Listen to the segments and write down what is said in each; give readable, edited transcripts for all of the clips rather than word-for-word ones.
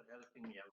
editing me out.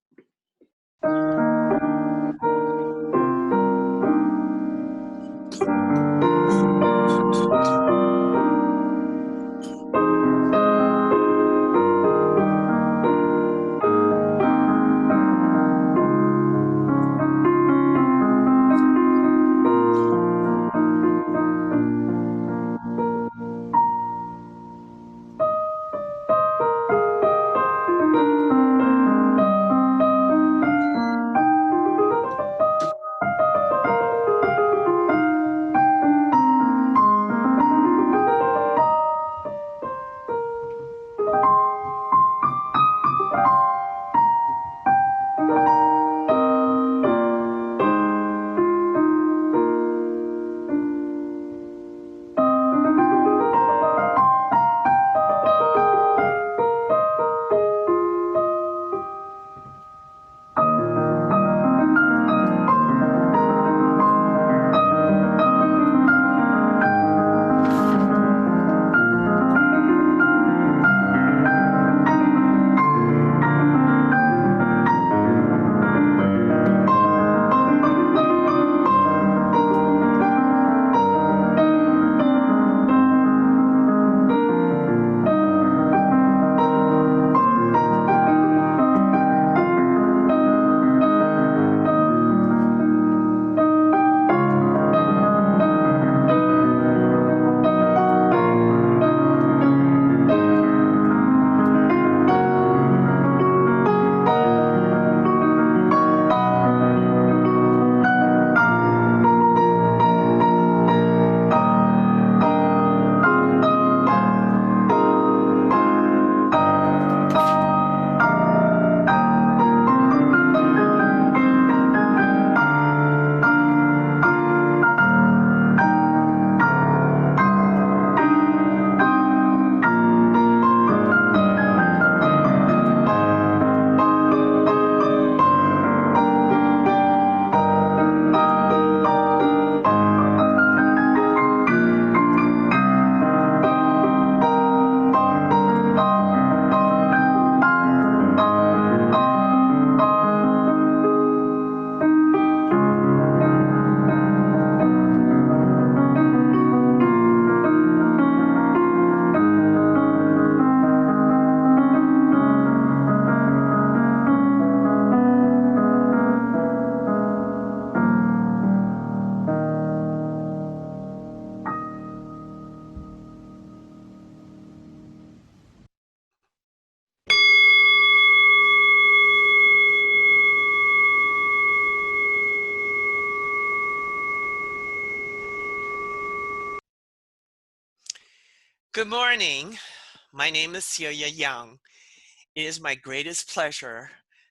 Good morning. My name is Celia Young. It is my greatest pleasure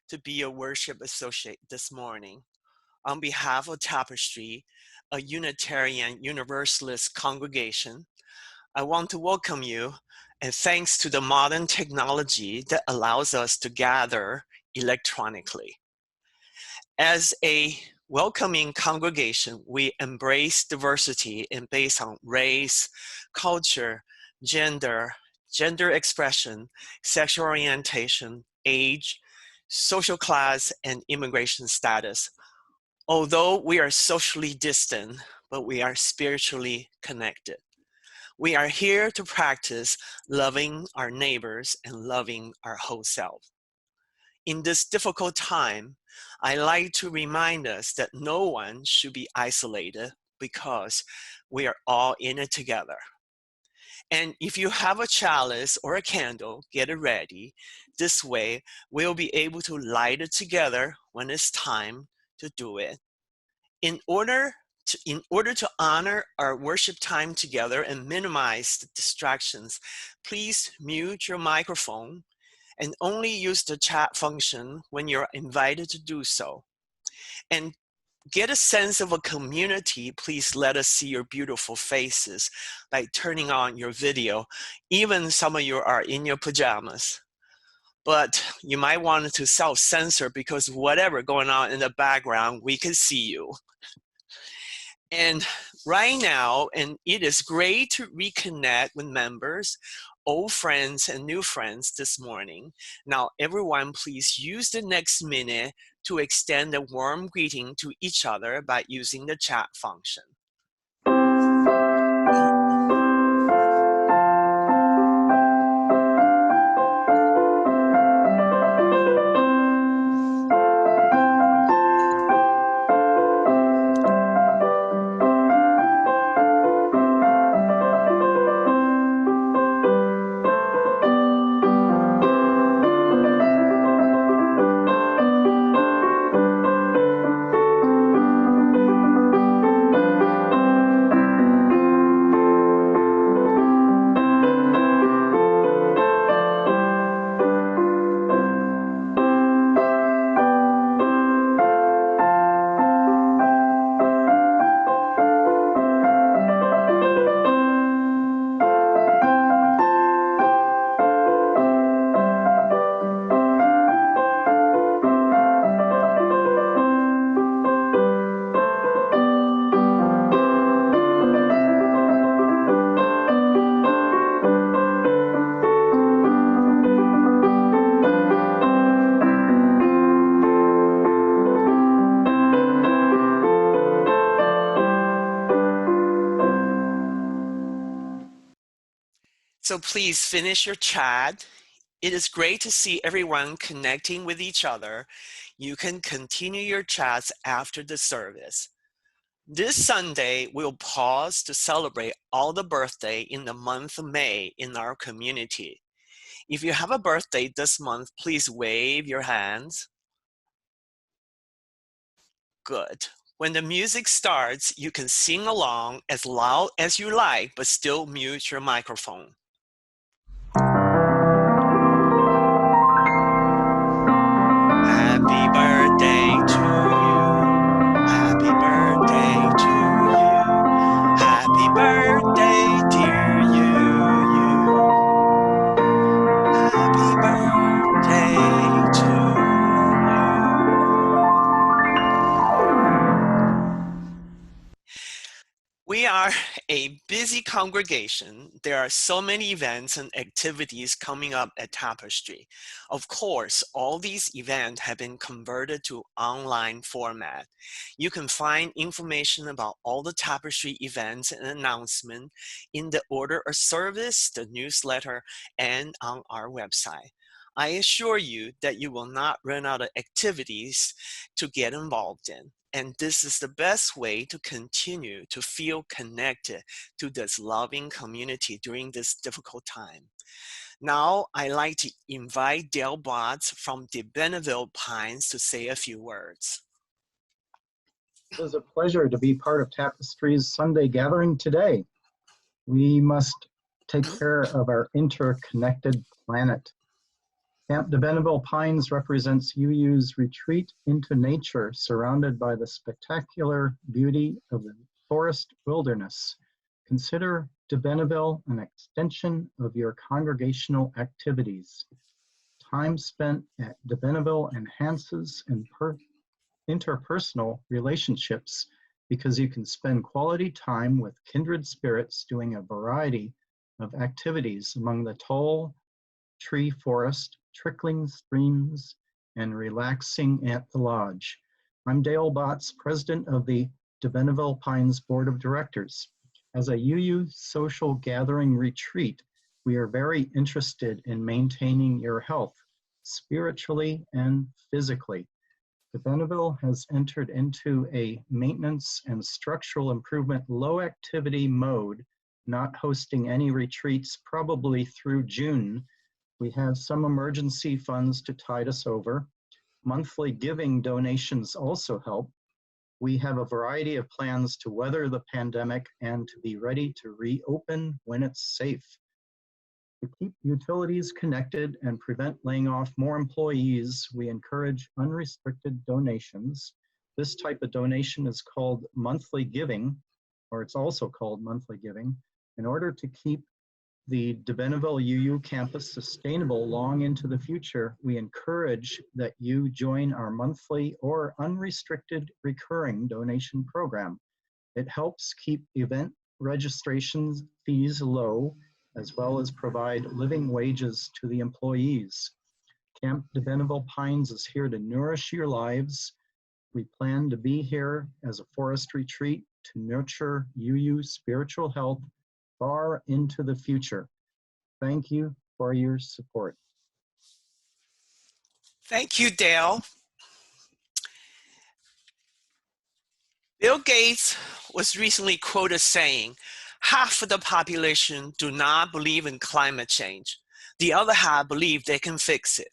to be your worship associate this morning. On behalf of Tapestry, a Unitarian Universalist congregation, I want to welcome you, and thanks to the modern technology that allows us to gather electronically. As a welcoming congregation, we embrace diversity and based on race, culture, gender expression, sexual orientation, age, social class, and immigration status. Although we are socially distant, but we are spiritually connected. We are here to practice loving our neighbors and loving our whole self. In this difficult time, I like to remind us that no one should be isolated because we are all in it together. And if you have a chalice or a candle, get it ready. This way, we'll be able to light it together when it's time to do it. In order to honor our worship time together and minimize the distractions, please mute your microphone and only use the chat function when you're invited to do so. And get a sense of a community, please let us see your beautiful faces by turning on your video. Even some of you are in your pajamas. But you might want to self-censor because whatever going on in the background, we can see you. And right now, and it is great to reconnect with members old friends and new friends this morning. Now, everyone, please use the next minute to extend a warm greeting to each other by using the chat function. So please finish your chat. It is great to see everyone connecting with each other. You can continue your chats after the service. This Sunday, we'll pause to celebrate all the birthday in the month of May in our community. If you have a birthday this month, please wave your hands. Good. When the music starts, you can sing along as loud as you like, but still mute your microphone. Happy birthday to you. Happy birthday to you. Happy birthday, dear you. Happy birthday to you. We are a busy congregation. There are so many events and activities coming up at Tapestry. Of course, all these events have been converted to online format. You can find information about all the Tapestry events and announcements in the order of service, the newsletter, and on our website. I assure you that you will not run out of activities to get involved in. And this is the best way to continue to feel connected to this loving community during this difficult time. Now, I'd like to invite Dale Botts from DeBenneville Pines to say a few words. It is a pleasure to be part of Tapestry's Sunday gathering today. We must take care of our interconnected planet. Camp DeBenneville Pines represents UU's retreat into nature, surrounded by the spectacular beauty of the forest wilderness. Consider DeBenneville an extension of your congregational activities. Time spent at DeBenneville enhances interpersonal relationships because you can spend quality time with kindred spirits doing a variety of activities among the tall tree forest, trickling streams, and relaxing at the lodge. I'm Dale Botts, president of the DeBenneville Pines Board of Directors. As a UU social gathering retreat, we are very interested in maintaining your health, spiritually and physically. DeBenneville has entered into a maintenance and structural improvement low activity mode, not hosting any retreats probably through June. We have some emergency funds to tide us over. Monthly giving donations also help. We have a variety of plans to weather the pandemic and to be ready to reopen when it's safe. To keep utilities connected and prevent laying off more employees, we encourage unrestricted donations. This type of donation is called monthly giving, or it's also called monthly giving. In order to keep the DeBenneville UU campus sustainable long into the future, we encourage that you join our monthly or unrestricted recurring donation program. It helps keep event registrations fees low as well as provide living wages to the employees. Camp DeBenneville Pines is here to nourish your lives. We plan to be here as a forest retreat to nurture UU's spiritual health far into the future. Thank you for your support. Thank you, Dale. Bill Gates was recently quoted saying, half of the population do not believe in climate change. The other half believe they can fix it.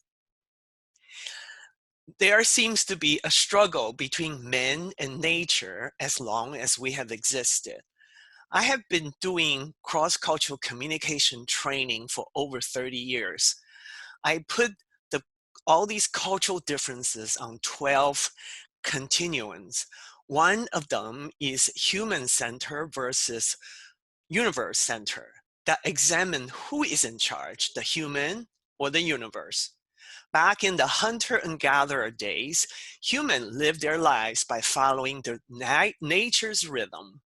There seems to be a struggle between men and nature as long as we have existed. I have been doing cross-cultural communication training for over 30 years. I put all these cultural differences on 12 continuums. One of them is human-centered versus universe-centered, that examine who is in charge, the human or the universe. Back in the hunter and gatherer days, humans lived their lives by following the nature's rhythm.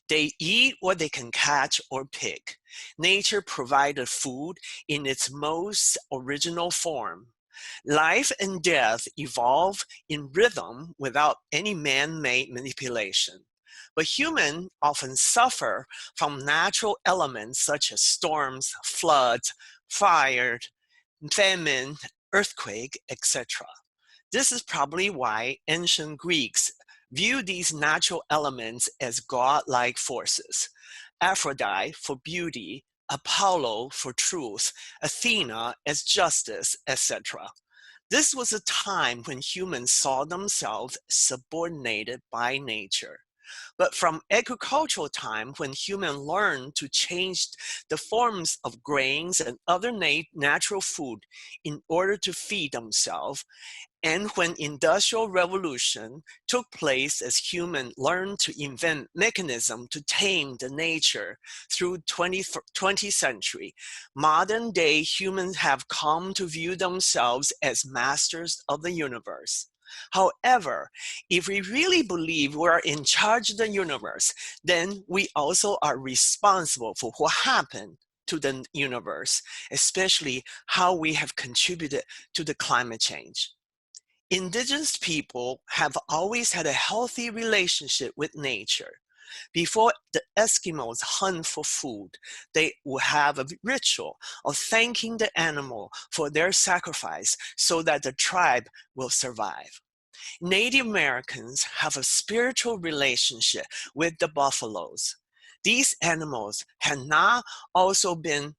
They eat what they can catch or pick. Nature provided food in its most original form. Life and death evolve in rhythm without any man-made manipulation. But humans often suffer from natural elements such as storms, floods, fire, famine, earthquake, etc. This is probably why ancient Greeks viewed these natural elements as godlike forces. Aphrodite for beauty, Apollo for truth, Athena as justice, etc. This was a time when humans saw themselves subordinated by nature. But from agricultural time, when humans learned to change the forms of grains and other natural food in order to feed themselves, and when industrial revolution took place as humans learned to invent mechanisms to tame the nature through 20th century, modern day humans have come to view themselves as masters of the universe. However, if we really believe we're in charge of the universe, then we also are responsible for what happened to the universe, especially how we have contributed to the climate change. Indigenous people have always had a healthy relationship with nature. Before the Eskimos hunt for food, they will have a ritual of thanking the animal for their sacrifice so that the tribe will survive. Native Americans have a spiritual relationship with the buffaloes. These animals has not been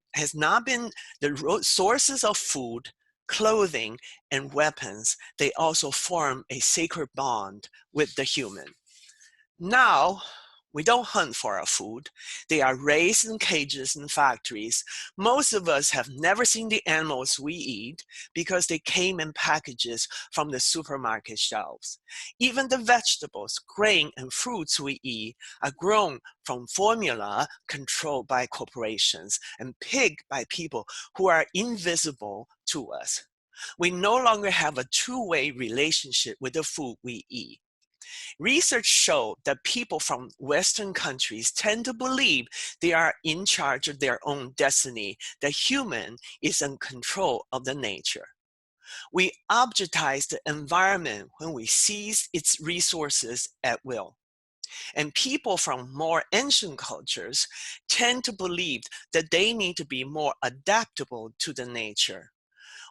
the sources of food, clothing, and weapons. They also form a sacred bond with the human. Now, we don't hunt for our food. They are raised in cages and factories. Most of us have never seen the animals we eat because they came in packages from the supermarket shelves. Even the vegetables, grain, and fruits we eat are grown from formula controlled by corporations and picked by people who are invisible to us. We no longer have a two-way relationship with the food we eat. Research showed that people from Western countries tend to believe they are in charge of their own destiny, that human is in control of the nature. We objectize the environment when we seize its resources at will. And people from more ancient cultures tend to believe that they need to be more adaptable to the nature.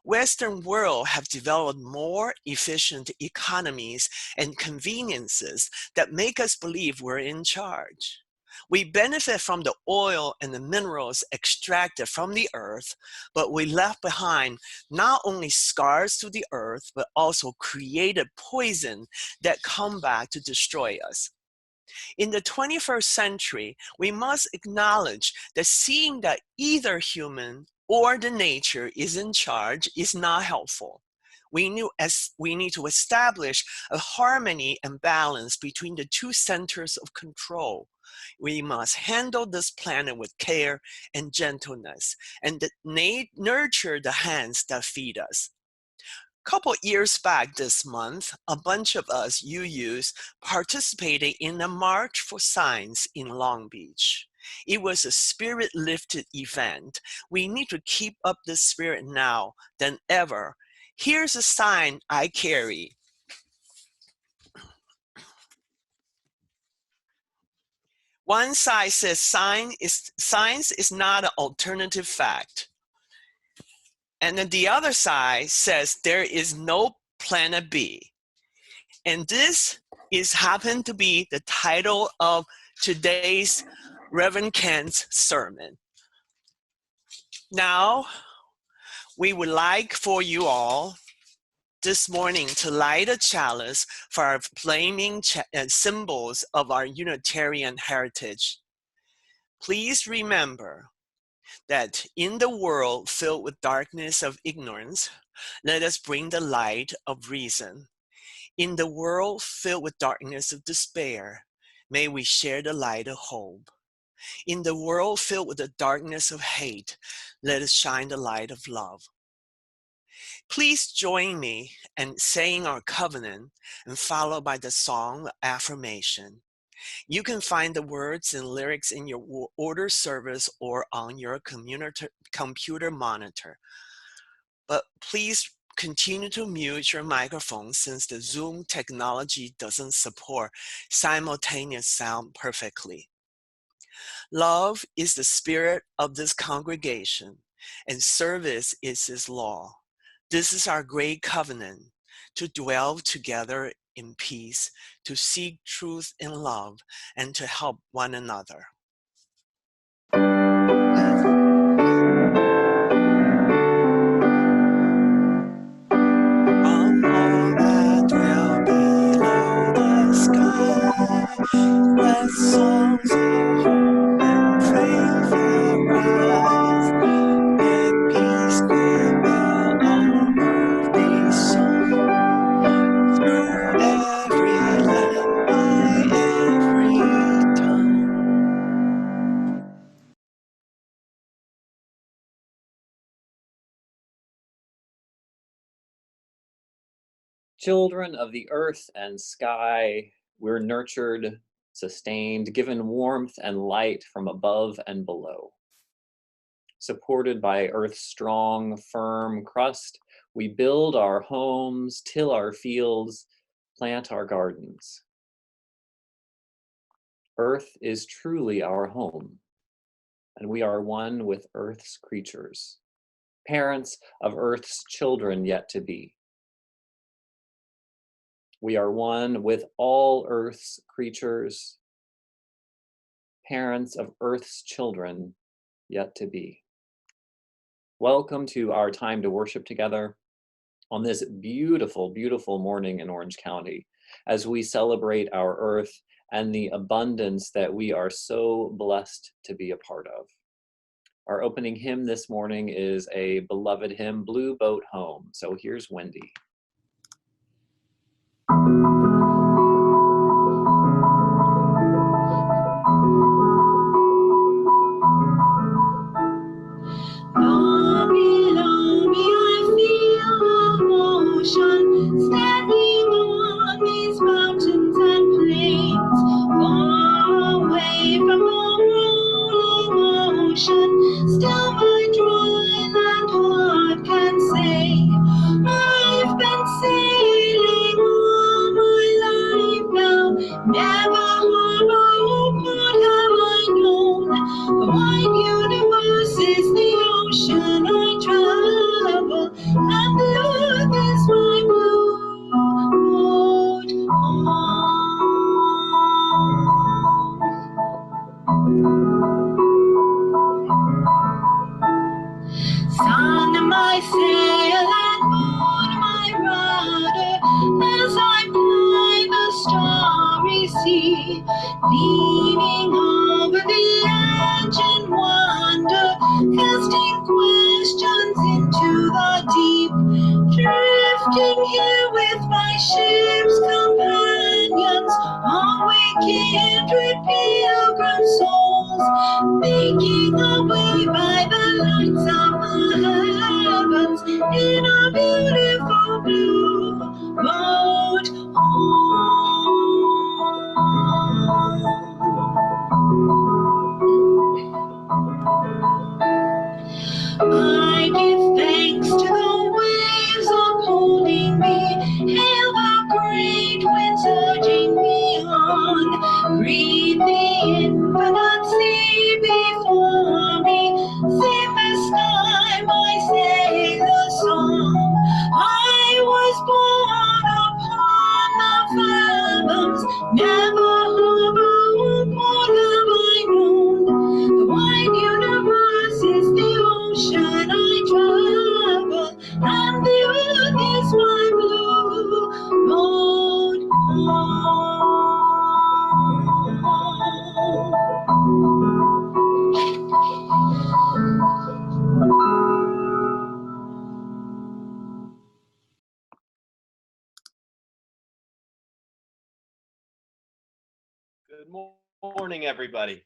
Western world have developed more efficient economies and conveniences that make us believe we're in charge. We benefit from the oil and the minerals extracted from the earth, but we left behind not only scars to the earth, but also created poison that come back to destroy us. In the 21st century, we must acknowledge that seeing that either human or the nature is in charge is not helpful. We need to establish a harmony and balance between the two centers of control. We must handle this planet with care and gentleness and nurture the hands that feed us. Couple years back this month, a bunch of us UUs participated in a March for Science in Long Beach. It was a spirit-lifted event. We need to keep up this spirit now than ever. Here's a sign I carry. One side says science is not an alternative fact. And then the other side says there is no planet B. And this is happened to be the title of today's Reverend Ken's sermon. Now, we would like for you all this morning to light a chalice for our flaming symbols of our Unitarian heritage. Please remember that in the world filled with darkness of ignorance, let us bring the light of reason. In the world filled with darkness of despair, may we share the light of hope. In the world filled with the darkness of hate, let us shine the light of love. Please join me in saying our covenant and followed by the song affirmation. You can find the words and lyrics in your order service or on your computer monitor. But please continue to mute your microphone since the Zoom technology doesn't support simultaneous sound perfectly. Love is the spirit of this congregation, and service is His law. This is our great covenant, to dwell together in peace, to seek truth in love, and to help one another. On all that dwell below the sky, let songs of hope and praise arise. Let peace prevail, our birthday song, through every land, by every tongue. Children of the earth and sky, we're nurtured, sustained, given warmth and light from above and below. Supported by Earth's strong, firm crust, we build our homes, till our fields, plant our gardens. Earth is truly our home, and we are one with Earth's creatures, parents of Earth's children yet to be. We are one with all Earth's creatures, parents of Earth's children yet to be. Welcome to our time to worship together on this beautiful, beautiful morning in Orange County as we celebrate our Earth and the abundance that we are so blessed to be a part of. Our opening hymn this morning is a beloved hymn, Blue Boat Home. So here's Wendy. Standing on these mountains and plains, far away from the rolling ocean, still my dry land heart can say, I've been sailing all my life now, never harbor port have I known, the wide universe is the ocean I travel, and the earth is my blue boat home. Sun my sail and moon my rudder, as I ply the starry sea, leaning over the edge in wonder, casting questions into the deep, drifting here with my ship's companions, are we kindred pilgrim souls, making our way by the lights of the heavens in a beautiful blue boat home. morning, everybody.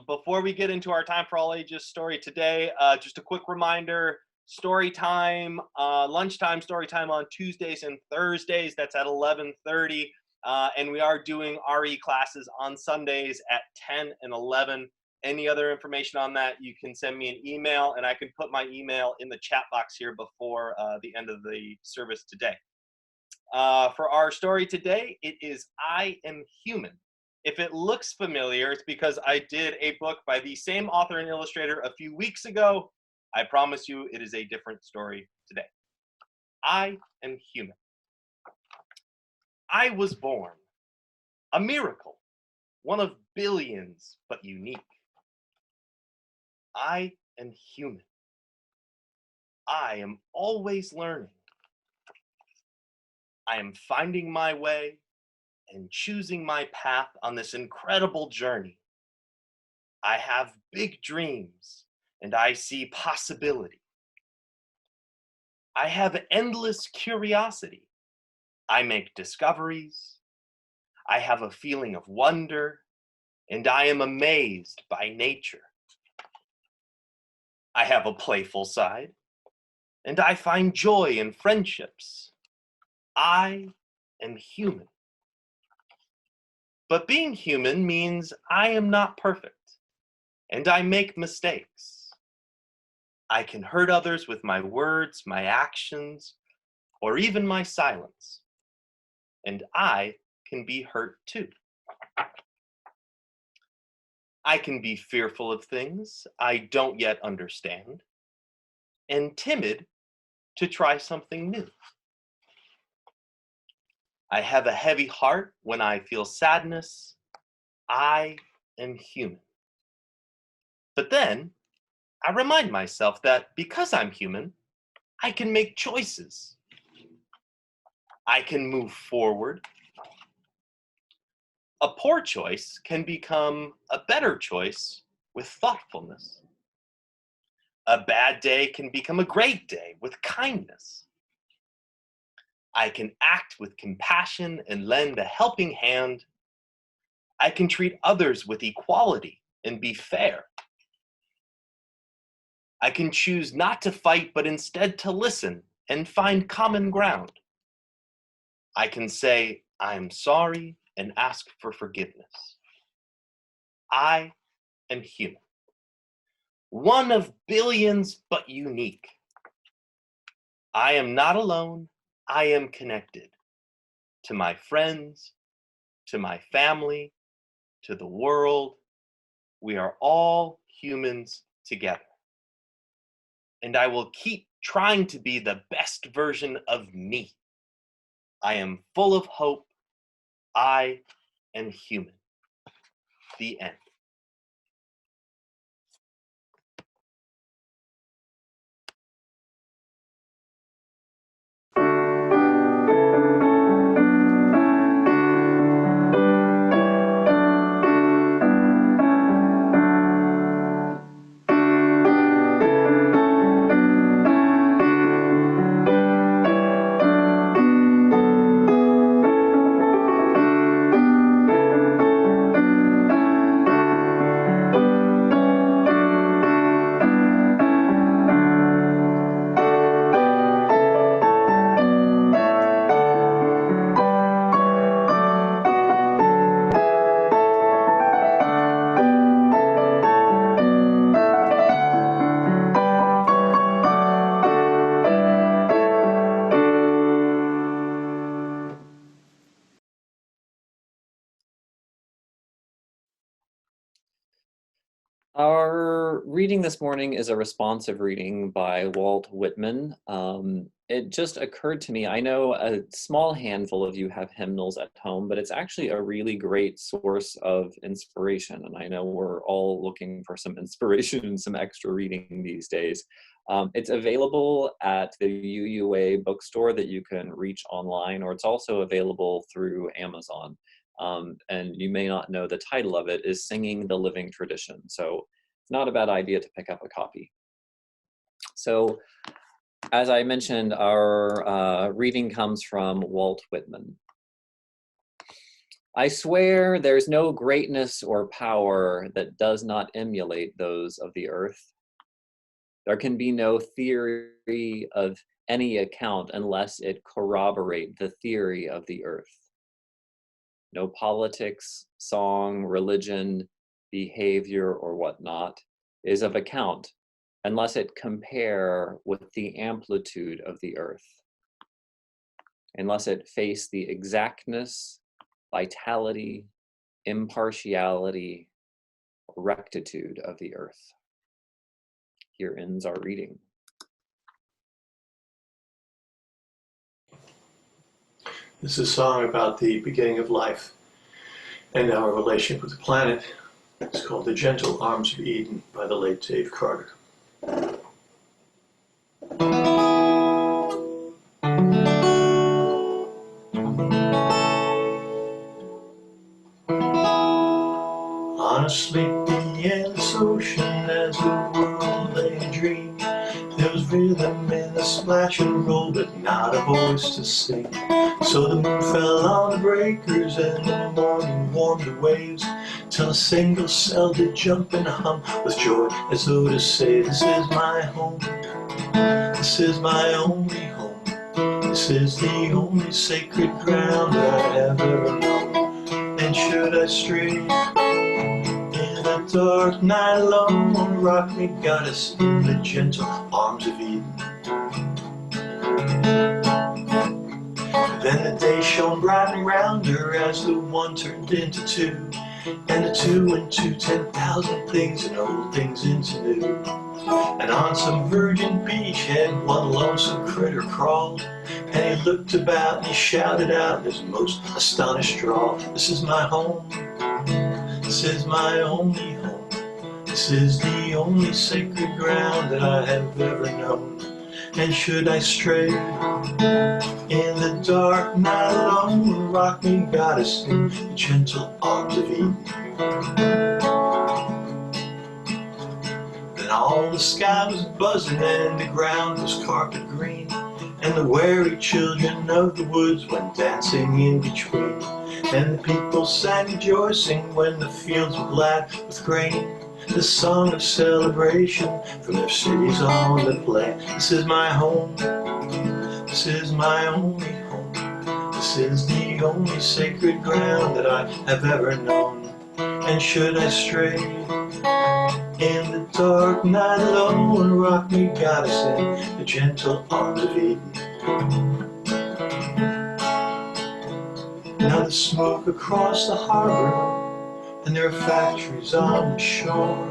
Before we get into our Time for All Ages story today, just a quick reminder, story time, lunchtime story time on Tuesdays and Thursdays. That's at 11:30. And we are doing RE classes on Sundays at 10 and 11. Any other information on that, you can send me an email, and I can put my email in the chat box here before the end of the service today. For our story today, it is I Am Human. If it looks familiar, it's because I did a book by the same author and illustrator a few weeks ago. I promise you it is a different story today. I am human. I was born, a miracle, one of billions, but unique. I am human. I am always learning. I am finding my way and choosing my path on this incredible journey. I have big dreams and I see possibility. I have endless curiosity. I make discoveries. I have a feeling of wonder and I am amazed by nature. I have a playful side and I find joy in friendships. I am human. But being human means I am not perfect, and I make mistakes. I can hurt others with my words, my actions, or even my silence. And I can be hurt too. I can be fearful of things I don't yet understand, and timid to try something new. I have a heavy heart when I feel sadness. I am human. But then I remind myself that because I'm human, I can make choices. I can move forward. A poor choice can become a better choice with thoughtfulness. A bad day can become a great day with kindness. I can act with compassion and lend a helping hand. I can treat others with equality and be fair. I can choose not to fight, but instead to listen and find common ground. I can say, I'm sorry, and ask for forgiveness. I am human. One of billions, but unique. I am not alone. I am connected to my friends, to my family, to the world. We are all humans together. And I will keep trying to be the best version of me. I am full of hope. I am human. The end. Our reading this morning is a responsive reading by Walt Whitman. It just occurred to me, I know a small handful of you have hymnals at home, but it's actually a really great source of inspiration. And I know we're all looking for some inspiration and some extra reading these days. It's available at the UUA bookstore that you can reach online, or it's also available through Amazon. And you may not know the title of it is Singing the Living Tradition. So it's not a bad idea to pick up a copy. So as I mentioned, our reading comes from Walt Whitman. I swear there's no greatness or power that does not emulate those of the earth. There can be no theory of any account unless it corroborate the theory of the earth. No politics, song, religion, behavior, or whatnot is of account unless it compare with the amplitude of the earth, unless it face the exactness, vitality, impartiality, rectitude of the earth. Here ends our reading. This is a song about the beginning of life and our relationship with the planet. It's called The Gentle Arms of Eden by the late Dave Carter. On a sleepy endless ocean as the world lay in dream, there was rhythm in the splash and roll, but not a voice to sing. So the moon fell on the breakers and the morning warmed the waves, till a single cell did jump and hum with joy, as though to say, this is my home, this is my only home, this is the only sacred ground that I have ever known. And should I stray in the dark night alone, rock me, goddess, in the gentle arms of Eden. Then the day shone brightly round her as the one turned into two, and the two into 10,000 things, and old things into new. And on some virgin beachhead one lonesome critter crawled, and he looked about and he shouted out in his most astonished drawl, this is my home, this is my only home, this is the only sacred ground that I have ever known. And should I stray in the dark night alone, rock me, goddess, in the gentle arms of Eden. Then all the sky was buzzing and the ground was carpet green, and the wary children of the woods went dancing in between, and the people sang rejoicing when the fields were glad with grain, the song of celebration from their cities on the plain. This is my home, this is my only home, this is the only sacred ground that I have ever known. And should I stray in the dark night alone, rock me, goddess, in the gentle arms of Eden. Now the smoke across the harbor, and there are factories on the shore,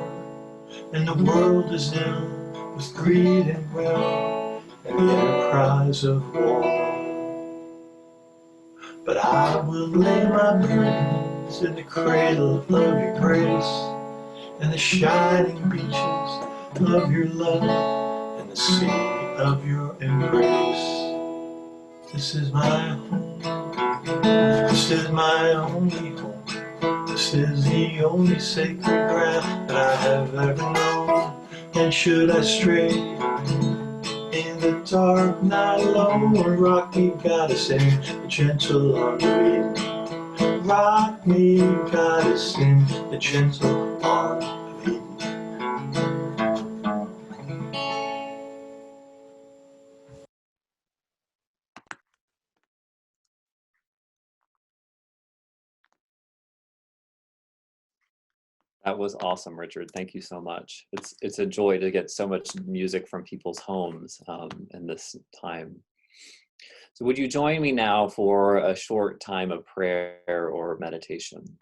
and the world is ill with greed and will, and the enterprise of war. But I will lay my burdens in the cradle of your grace, and the shining beaches of your love, and the sea of your embrace. This is my home, this is my only home, this is the only sacred ground that I have ever known. And should I stray in the dark night alone, rock me, goddess, in the gentle arms of Eden. Rock me, goddess, in the gentle arms of Eden. That was awesome, Richard. Thank you so much. It's a joy to get so much music from people's homes in this time. So would you join me now for a short time of prayer or meditation?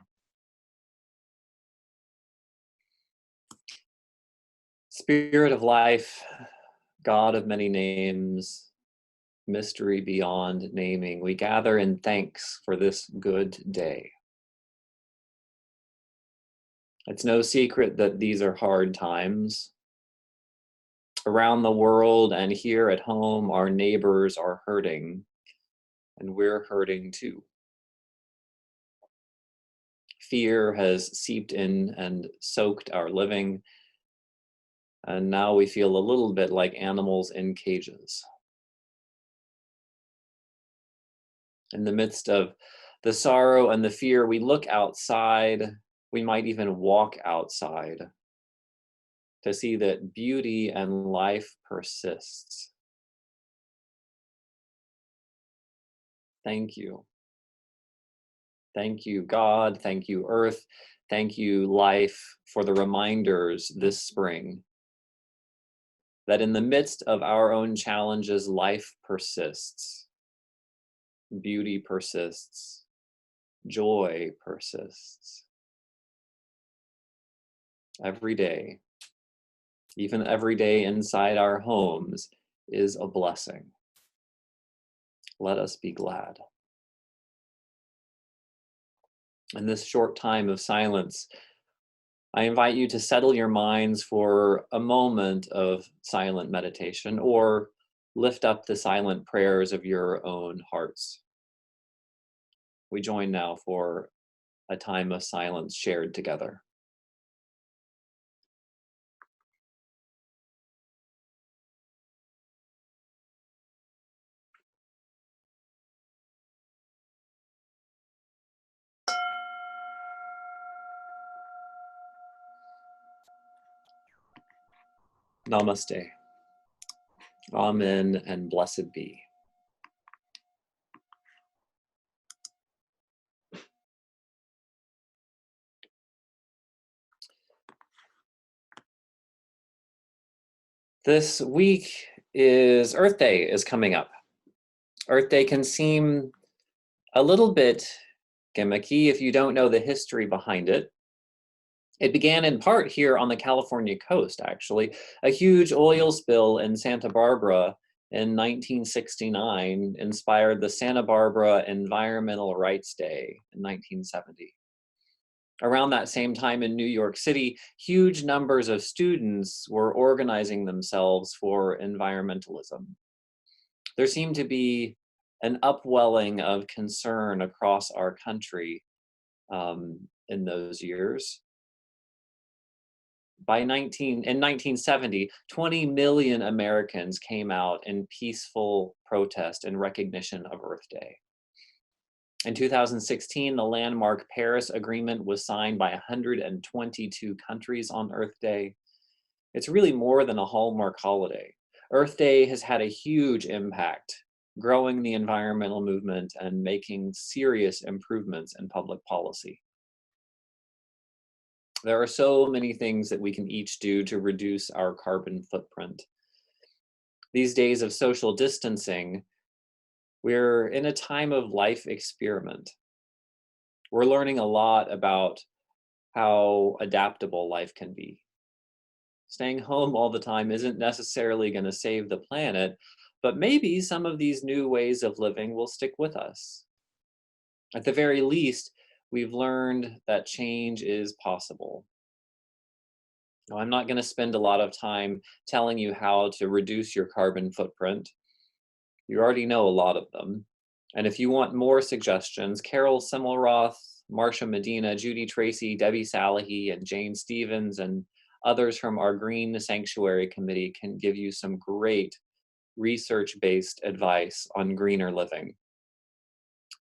Spirit of life, God of many names, mystery beyond naming, we gather in thanks for this good day. It's no secret that these are hard times. Around the world and here at home, our neighbors are hurting, and we're hurting too. Fear has seeped in and soaked our living, and now we feel a little bit like animals in cages. In the midst of the sorrow and the fear, we look outside, we might even walk outside to see that beauty and life persists. Thank you. Thank you, God. Thank you, Earth. Thank you, life, for the reminders this spring that in the midst of our own challenges, life persists, beauty persists, joy persists. Every day, even every day inside our homes, is a blessing. Let us be glad. In this short time of silence, I invite you to settle your minds for a moment of silent meditation, or lift up the silent prayers of your own hearts. We join now for a time of silence shared together. Namaste. Amen and blessed be. This week is Earth Day is coming up. Earth Day can seem a little bit gimmicky if you don't know the history behind it. It began in part here on the California coast, actually. A huge oil spill in Santa Barbara in 1969 inspired the Santa Barbara Environmental Rights Day in 1970. Around that same time in New York City, huge numbers of students were organizing themselves for environmentalism. There seemed to be an upwelling of concern across our country in those years. In 1970, 20 million Americans came out in peaceful protest in recognition of Earth Day. In 2016, the landmark Paris Agreement was signed by 122 countries on Earth Day. It's really more than a Hallmark holiday. Earth Day has had a huge impact, growing the environmental movement and making serious improvements in public policy. There are so many things that we can each do to reduce our carbon footprint. These days of social distancing, we're in a time of life experiment. We're learning a lot about how adaptable life can be. Staying home all the time isn't necessarily going to save the planet, but maybe some of these new ways of living will stick with us. At the very least, we've learned that change is possible. Now, I'm not going to spend a lot of time telling you how to reduce your carbon footprint. You already know a lot of them. And if you want more suggestions, Carol Simmelroth, Marsha Medina, Judy Tracy, Debbie Salahy, and Jane Stevens, and others from our Green Sanctuary Committee can give you some great research-based advice on greener living.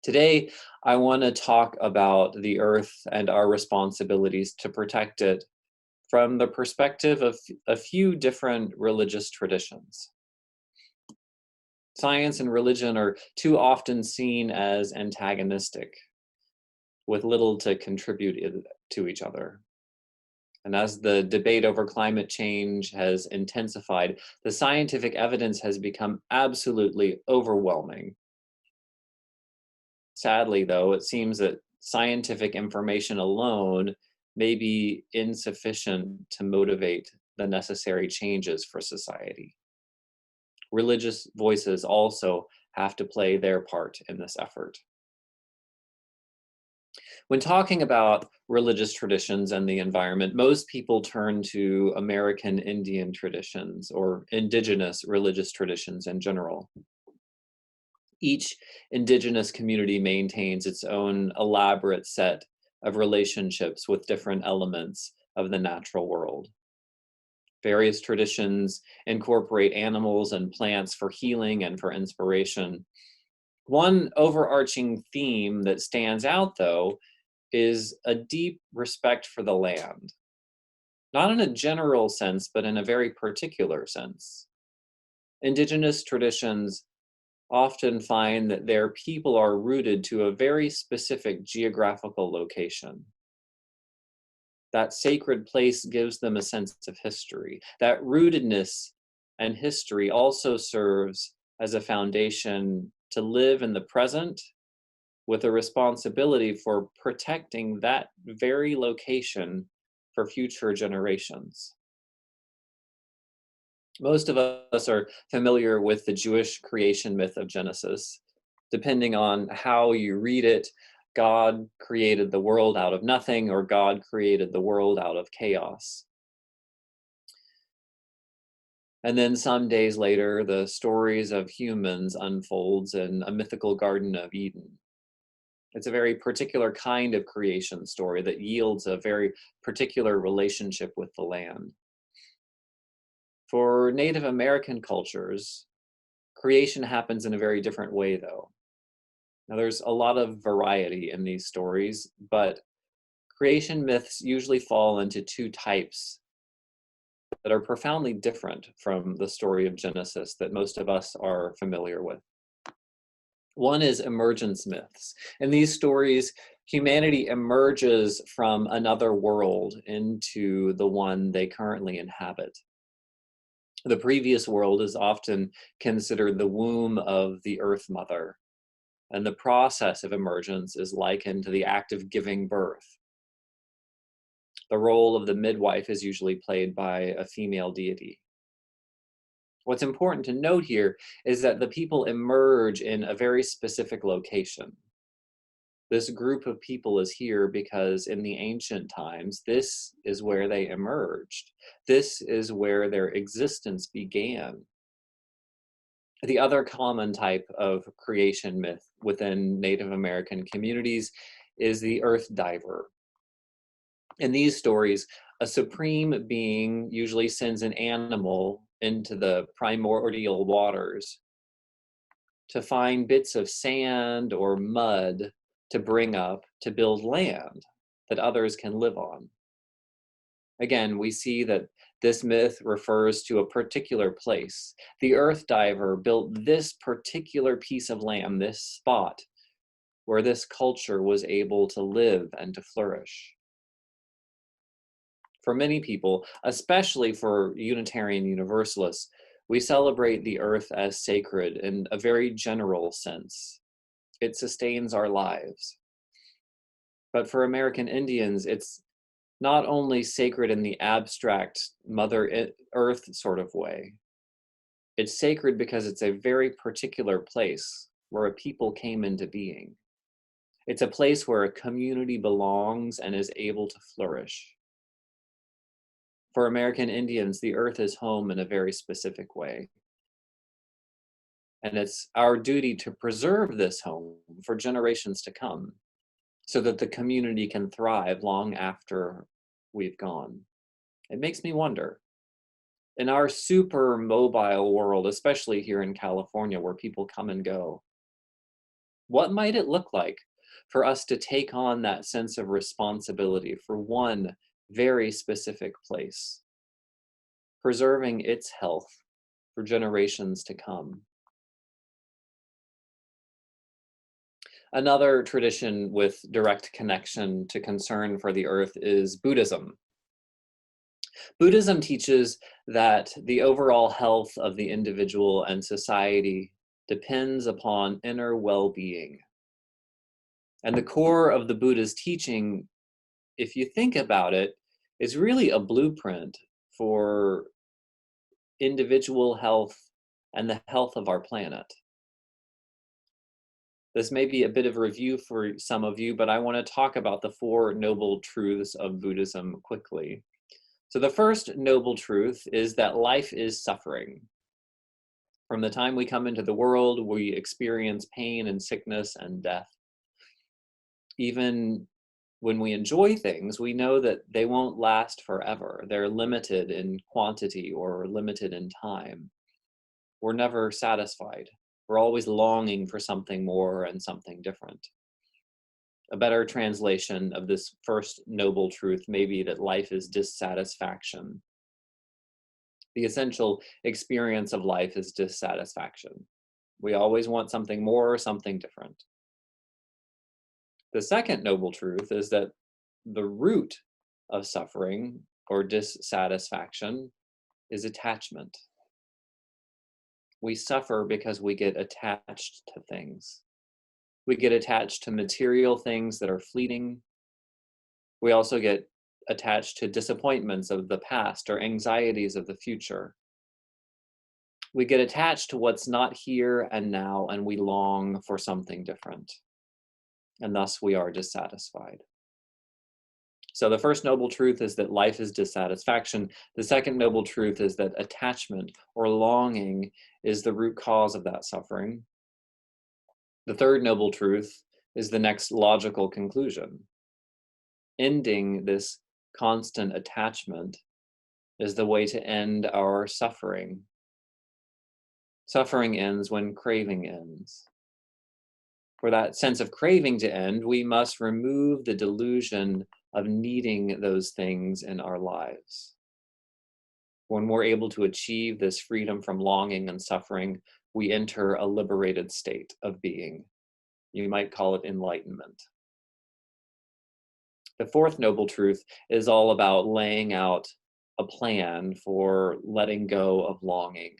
Today, I want to talk about the earth and our responsibilities to protect it from the perspective of a few different religious traditions. Science and religion are too often seen as antagonistic, with little to contribute to each other. And as the debate over climate change has intensified, the scientific evidence has become absolutely overwhelming. Sadly, though, it seems that scientific information alone may be insufficient to motivate the necessary changes for society. Religious voices also have to play their part in this effort. When talking about religious traditions and the environment, most people turn to American Indian traditions or indigenous religious traditions in general. Each indigenous community maintains its own elaborate set of relationships with different elements of the natural world. Various traditions incorporate animals and plants for healing and for inspiration. One overarching theme that stands out, though, is a deep respect for the land. Not in a general sense, but in a very particular sense. Indigenous traditions often find that their people are rooted to a very specific geographical location. That sacred place gives them a sense of history. That rootedness and history also serves as a foundation to live in the present with a responsibility for protecting that very location for future generations. Most of us are familiar with the Jewish creation myth of Genesis. Depending on how you read it, God created the world out of nothing, or God created the world out of chaos. And then some days later, the stories of humans unfolds in a mythical Garden of Eden. It's a very particular kind of creation story that yields a very particular relationship with the land. For Native American cultures, creation happens in a very different way, though. Now, there's a lot of variety in these stories, but creation myths usually fall into two types that are profoundly different from the story of Genesis that most of us are familiar with. One is emergence myths. In these stories, humanity emerges from another world into the one they currently inhabit. The previous world is often considered the womb of the Earth Mother, and the process of emergence is likened to the act of giving birth. The role of the midwife is usually played by a female deity. What's important to note here is that the people emerge in a very specific location. This group of people is here because in the ancient times, this is where they emerged. This is where their existence began. The other common type of creation myth within Native American communities is the earth diver. In these stories, a supreme being usually sends an animal into the primordial waters to find bits of sand or mud to bring up to build land that others can live on. Again, we see that this myth refers to a particular place. The earth diver built this particular piece of land, this spot, where this culture was able to live and to flourish. For many people, especially for Unitarian Universalists, we celebrate the earth as sacred in a very general sense. It sustains our lives. But for American Indians, it's not only sacred in the abstract Mother Earth sort of way. It's sacred because it's a very particular place where a people came into being. It's a place where a community belongs and is able to flourish. For American Indians, the earth is home in a very specific way. And it's our duty to preserve this home for generations to come so that the community can thrive long after we've gone. It makes me wonder, in our super mobile world, especially here in California where people come and go, what might it look like for us to take on that sense of responsibility for one very specific place, preserving its health for generations to come? Another tradition with direct connection to concern for the earth is Buddhism. Buddhism teaches that the overall health of the individual and society depends upon inner well-being. And the core of the Buddha's teaching, if you think about it, is really a blueprint for individual health and the health of our planet. This may be a bit of a review for some of you, but I want to talk about the four noble truths of Buddhism quickly. So the first noble truth is that life is suffering. From the time we come into the world, we experience pain and sickness and death. Even when we enjoy things, we know that they won't last forever. They're limited in quantity or limited in time. We're never satisfied. We're always longing for something more and something different. A better translation of this first noble truth may be that life is dissatisfaction. The essential experience of life is dissatisfaction. We always want something more or something different. The second noble truth is that the root of suffering or dissatisfaction is attachment. We suffer because we get attached to things. We get attached to material things that are fleeting. We also get attached to disappointments of the past or anxieties of the future. We get attached to what's not here and now, and we long for something different. And thus we are dissatisfied. So the first noble truth is that life is dissatisfaction. The second noble truth is that attachment or longing is the root cause of that suffering. The third noble truth is the next logical conclusion. Ending this constant attachment is the way to end our suffering. Suffering ends when craving ends. For that sense of craving to end, we must remove the delusion of needing those things in our lives. When we're able to achieve this freedom from longing and suffering, we enter a liberated state of being. You might call it enlightenment. The fourth noble truth is all about laying out a plan for letting go of longing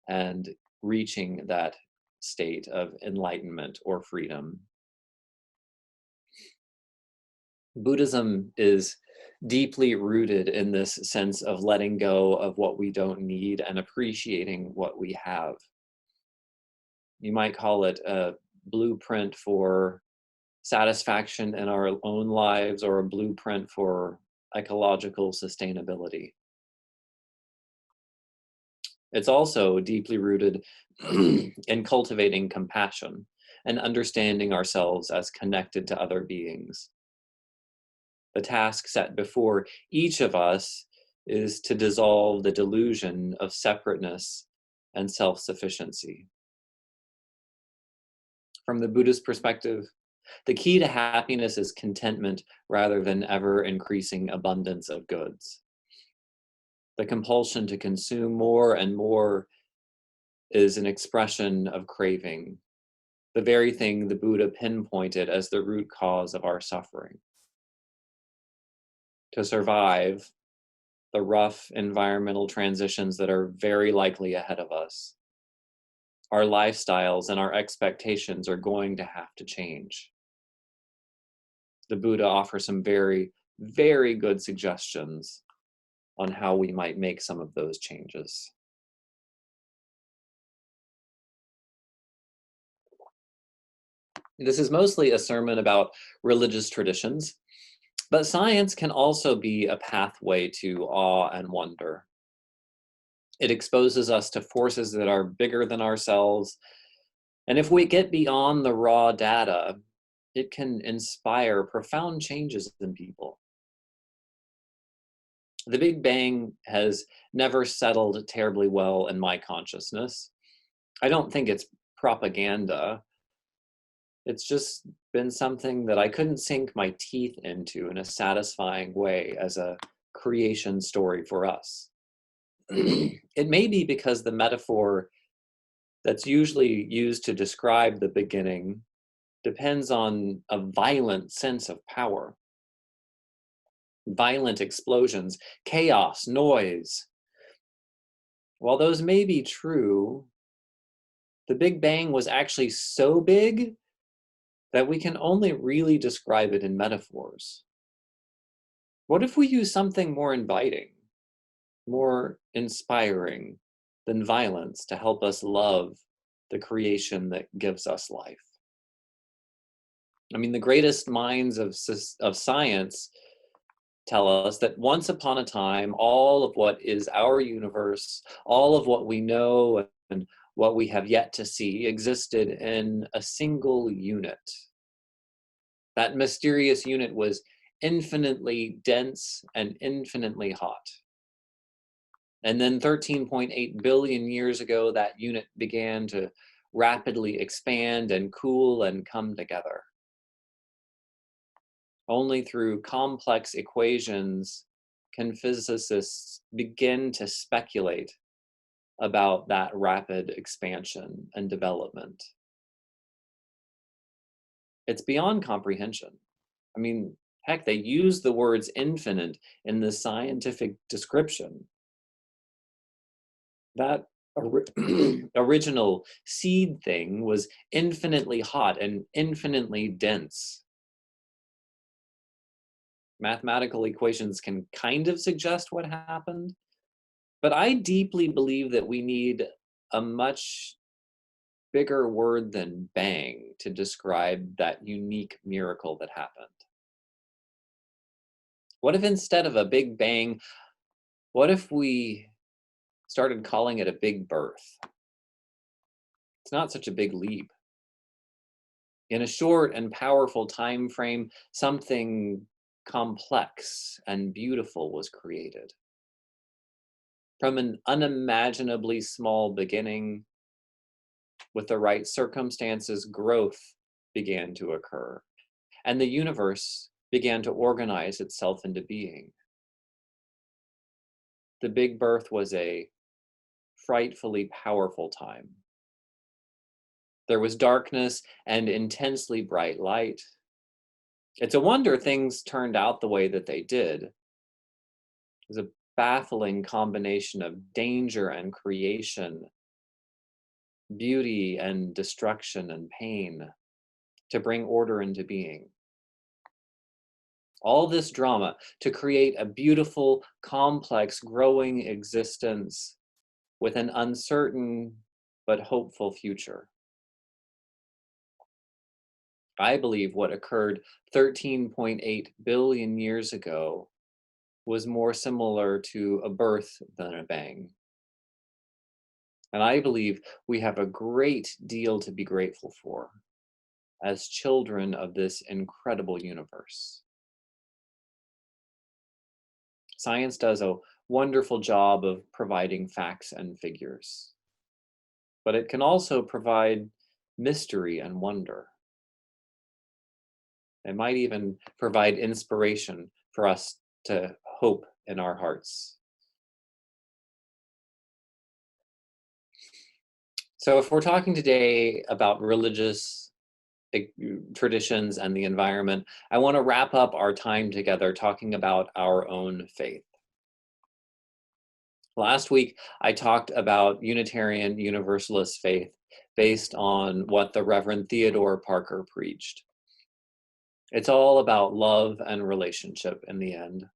and reaching that state of enlightenment or freedom. Buddhism is deeply rooted in this sense of letting go of what we don't need and appreciating what we have. You might call it a blueprint for satisfaction in our own lives or a blueprint for ecological sustainability. It's also deeply rooted in cultivating compassion and understanding ourselves as connected to other beings. The task set before each of us is to dissolve the delusion of separateness and self-sufficiency. From the Buddhist perspective, the key to happiness is contentment rather than ever-increasing abundance of goods. The compulsion to consume more and more is an expression of craving, the very thing the Buddha pinpointed as the root cause of our suffering. To survive the rough environmental transitions that are very likely ahead of us, our lifestyles and our expectations are going to have to change. The Buddha offers some very, very good suggestions on how we might make some of those changes. This is mostly a sermon about religious traditions, but science can also be a pathway to awe and wonder. It exposes us to forces that are bigger than ourselves, and if we get beyond the raw data, it can inspire profound changes in people. The Big Bang has never settled terribly well in my consciousness. I don't think it's propaganda. It's just been something that I couldn't sink my teeth into in a satisfying way as a creation story for us. It may be because the metaphor that's usually used to describe the beginning depends on a violent sense of power. Violent explosions, chaos, noise. While those may be true, the Big Bang was actually so big that we can only really describe it in metaphors. What if we use something more inviting, more inspiring than violence to help us love the creation that gives us life? I mean, the greatest minds of science tell us that once upon a time, all of what is our universe, all of what we know and what we have yet to see existed in a single unit. That mysterious unit was infinitely dense and infinitely hot. And then 13.8 billion years ago, that unit began to rapidly expand and cool and come together. Only through complex equations can physicists begin to speculate about that rapid expansion and development. It's beyond comprehension. I mean, heck, they use the words infinite in the scientific description. That original seed thing was infinitely hot and infinitely dense. Mathematical equations can kind of suggest what happened, but I deeply believe that we need a much bigger word than bang to describe that unique miracle that happened. What if instead of a big bang, what if we started calling it a big birth? It's not such a big leap. In a short and powerful time frame, something complex and beautiful was created. From an unimaginably small beginning, with the right circumstances, growth began to occur, and the universe began to organize itself into being. The Big Birth was a frightfully powerful time. There was darkness and intensely bright light. It's a wonder things turned out the way that they did. It was a baffling combination of danger and creation, beauty and destruction and pain, to bring order into being. All this drama to create a beautiful, complex, growing existence with an uncertain but hopeful future. I believe what occurred 13.8 billion years ago was more similar to a birth than a bang. And I believe we have a great deal to be grateful for as children of this incredible universe. Science does a wonderful job of providing facts and figures, but it can also provide mystery and wonder. It might even provide inspiration for us to hope in our hearts. So if we're talking today about religious traditions and the environment, I want to wrap up our time together talking about our own faith. Last week, I talked about Unitarian Universalist faith based on what the Reverend Theodore Parker preached. It's all about love and relationship in the end.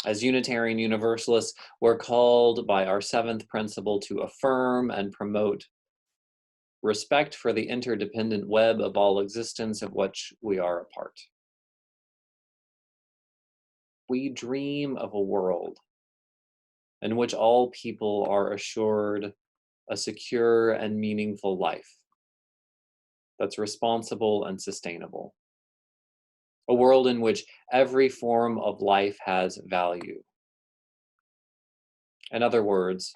As Unitarian Universalists, we're called by our seventh principle to affirm and promote respect for the interdependent web of all existence of which we are a part. We dream of a world in which all people are assured a secure and meaningful life that's responsible and sustainable. A world in which every form of life has value. In other words,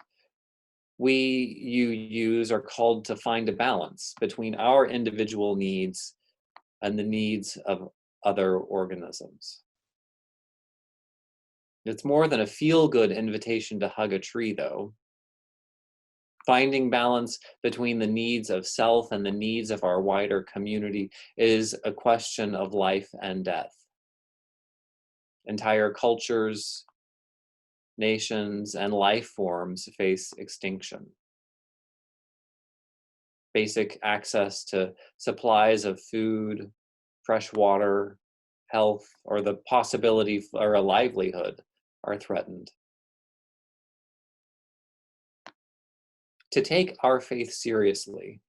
you are called to find a balance between our individual needs and the needs of other organisms. It's more than a feel-good invitation to hug a tree, though. Finding balance between the needs of self and the needs of our wider community is a question of life and death. Entire cultures, nations, and life forms face extinction. Basic access to supplies of food, fresh water, health, or the possibility for a livelihood are threatened. To take our faith seriously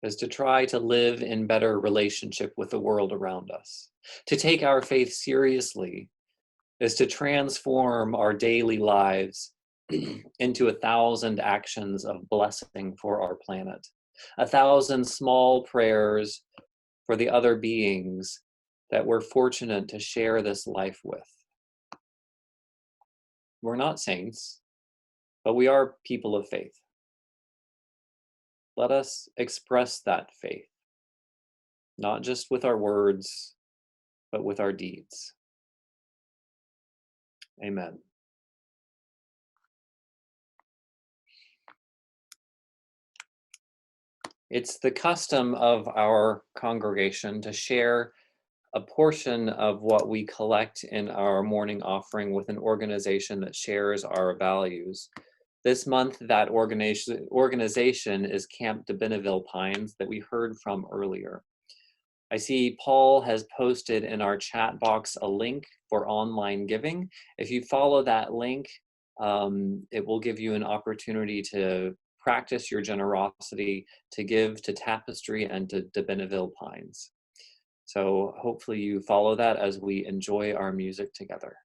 is to try to live in better relationship with the world around us. To take our faith seriously is to transform our daily lives into 1,000 actions of blessing for our planet, 1,000 small prayers for the other beings that we're fortunate to share this life with. We're not saints, but we are people of faith. Let us express that faith, not just with our words, but with our deeds. Amen. It's the custom of our congregation to share a portion of what we collect in our morning offering with an organization that shares our values. This month, that organization is Camp DeBenneville Pines that we heard from earlier. I see Paul has posted in our chat box a link for online giving. If you follow that link, it will give you an opportunity to practice your generosity, to give to Tapestry and to DeBenneville Pines. So hopefully you follow that as we enjoy our music together.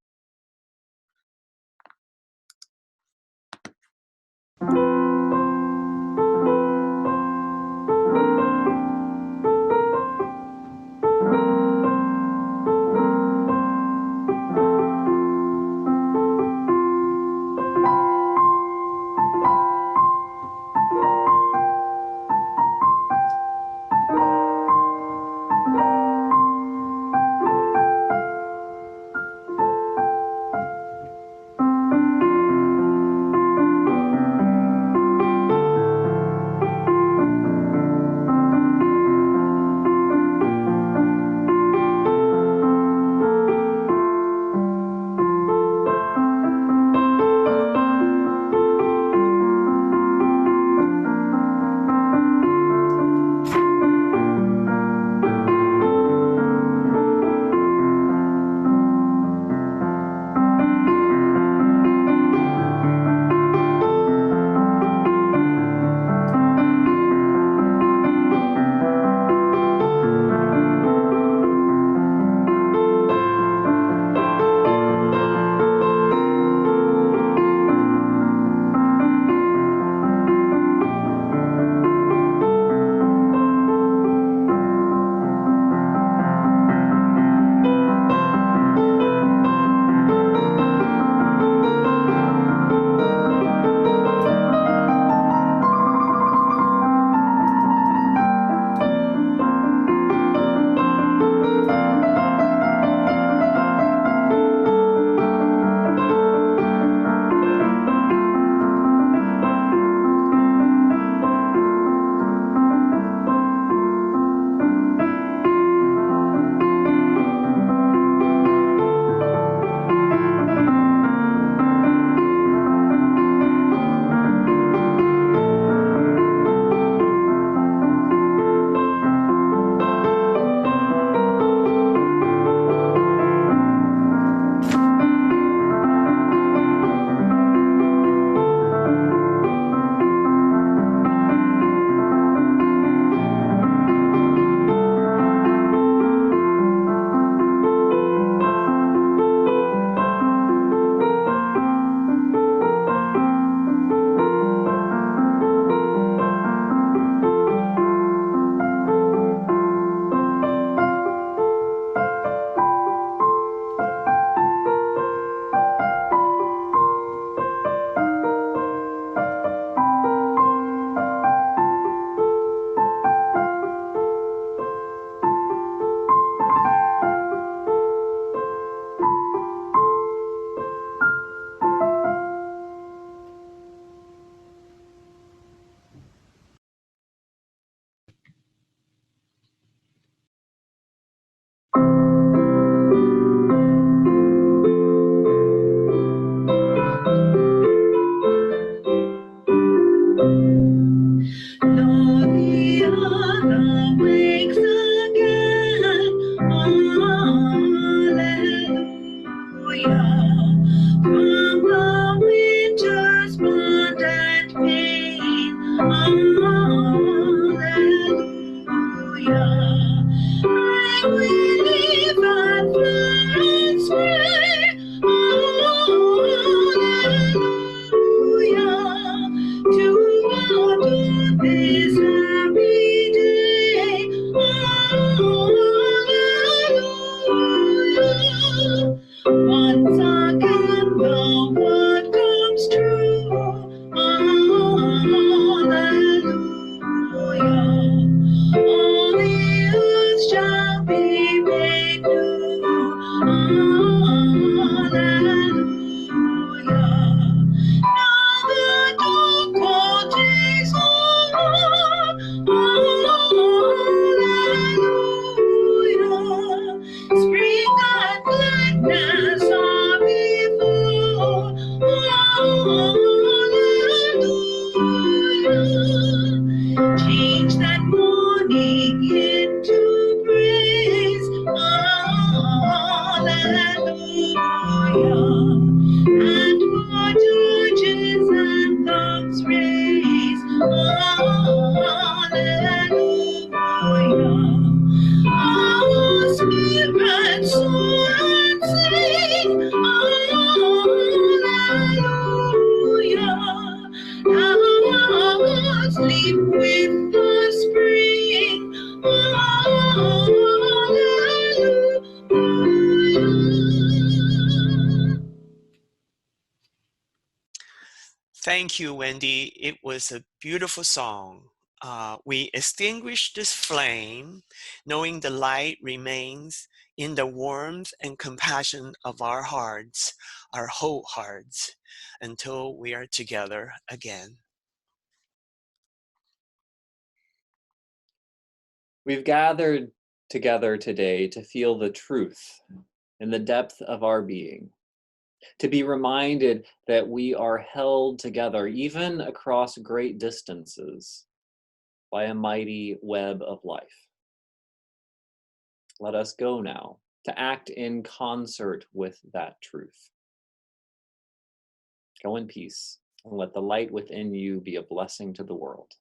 Thank you, Wendy. It was a beautiful song. We extinguish this flame, knowing the light remains in the warmth and compassion of our hearts, our whole hearts, until we are together again. We've gathered together today to feel the truth in the depth of our being, to be reminded that we are held together, even across great distances, by a mighty web of life. Let us go now to act in concert with that truth. Go in peace, and let the light within you be a blessing to the world.